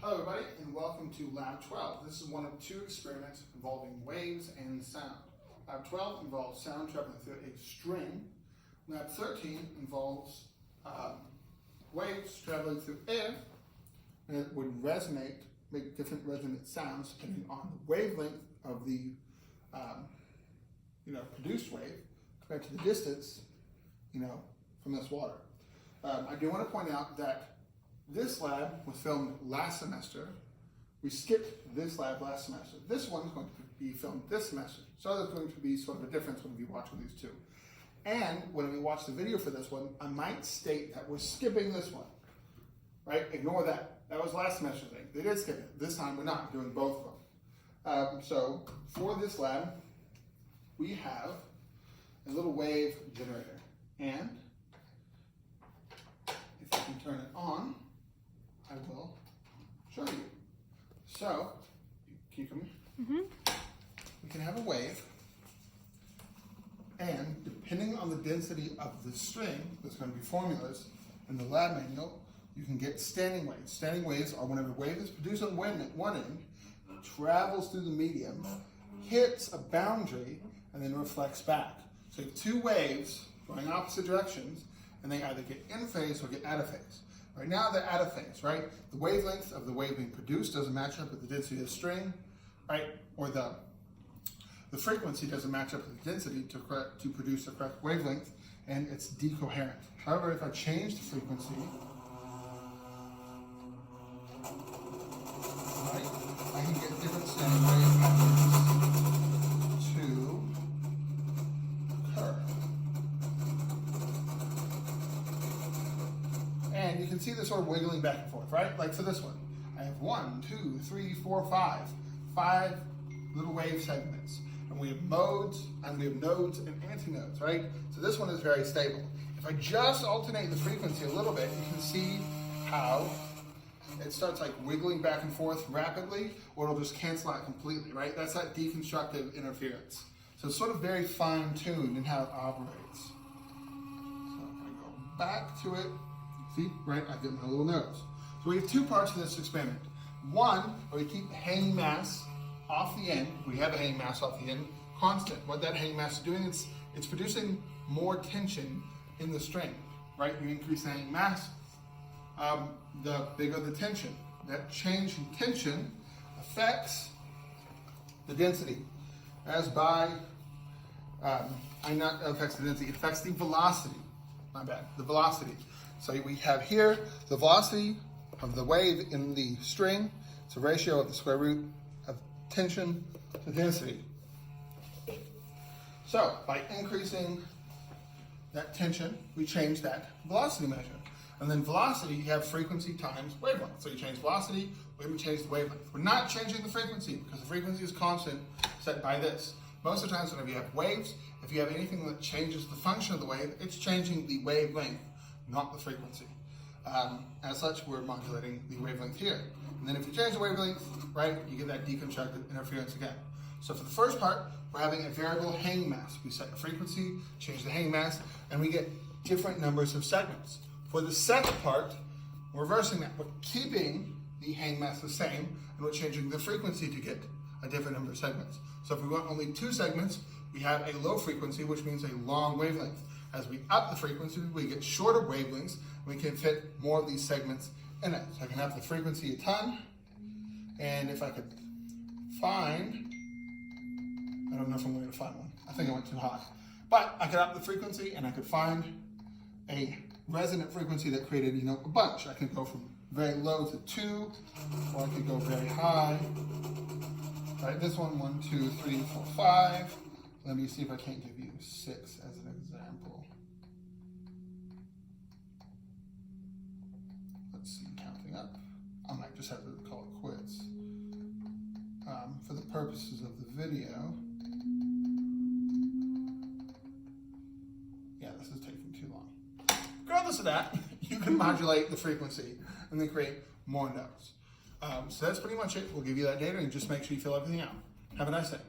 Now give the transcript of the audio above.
Hello everybody and welcome to Lab 12. This is one of two experiments involving waves and sound. Lab 12 involves sound traveling through a string. Lab 13 involves waves traveling through air, and it would resonate, make different resonant sounds depending on the wavelength of the produced wave compared to the distance from this water. I do want to point out that this lab was filmed last semester. We skipped this lab last semester. This one is going to be filmed this semester. So there's going to be sort of a difference when we watch these two. And when we watch the video for this one, I might state that we're skipping this one, right? Ignore that. That was last semester thing. They did skip it. This time we're not doing both of them. So for this lab, we have a little wave generator. And if I can turn it on, I will show you. So, can you come here? We can have a wave, and depending on the density of the string, there's going to be formulas in the lab manual. You can get standing waves. Standing waves are whenever a wave is produced on one end, travels through the medium, hits a boundary, and then reflects back. So you have two waves going opposite directions, and they either get in phase or get out of phase. Right now they're out of phase, right? The wavelength of the wave being produced doesn't match up with the density of the string, right? Or the frequency doesn't match up with the density to produce the correct wavelength, and it's decoherent. However, if I change the frequency, right, I can get different standing wave patterns to occur. And you can see this sort of wiggling back and forth, right? Like for this one, I have 1, 2, 3, 4, 5 little wave segments. And we have modes, and we have nodes and antinodes, right? So this one is very stable. If I just alternate the frequency a little bit, you can see how it starts like wiggling back and forth rapidly, or it'll just cancel out completely, right? That's that deconstructive interference. So it's sort of very fine-tuned in how it operates. So I'm gonna go back to it. See, right, I get my little nose. So we have two parts to this experiment. One, where we keep the hanging mass off the end. We have a hanging mass off the end, constant. What that hanging mass is doing, it's producing more tension in the string, right? You increase the hanging mass, the bigger the tension. That change in tension affects the density, as by, not affects the density, it affects the velocity. My bad, the velocity. So we have here the velocity of the wave in the string. It's a ratio of the square root of tension to density. So by increasing that tension, we change that velocity measure. And then velocity, you have frequency times wavelength. So you change velocity, we change the wavelength. We're not changing the frequency because the frequency is constant set by this. Most of the times whenever you have waves, if you have anything that changes the function of the wave, it's changing the wavelength, not the frequency. As such, we're modulating the wavelength here. And then if you change the wavelength, right, you get that deconstructed interference again. So for the first part, we're having a variable hanging mass. We set the frequency, change the hanging mass, and we get different numbers of segments. For the second part, we're reversing that. We're keeping the hanging mass the same, and we're changing the frequency to get a different number of segments. So if we want only 2 segments, we have a low frequency, which means a long wavelength. As we up the frequency, we get shorter wavelengths, and we can fit more of these segments in it. So I can have the frequency a ton, and if I could find, I don't know if I'm going to find one. I think I went too high. But I could up the frequency, and I could find a resonant frequency that created, a bunch. I could go from very low to 2, or I could go very high. All right, this one, 1, 2, 3, 4, 5. Let me see if I can't give you 6 as an example. Let's see, counting up. I might just have to call it quits. For the purposes of the video, yeah, this is taking too long. Regardless of that, you can modulate the frequency and then create more notes. So that's pretty much it. We'll give you that data and just make sure you fill everything out. Have a nice day.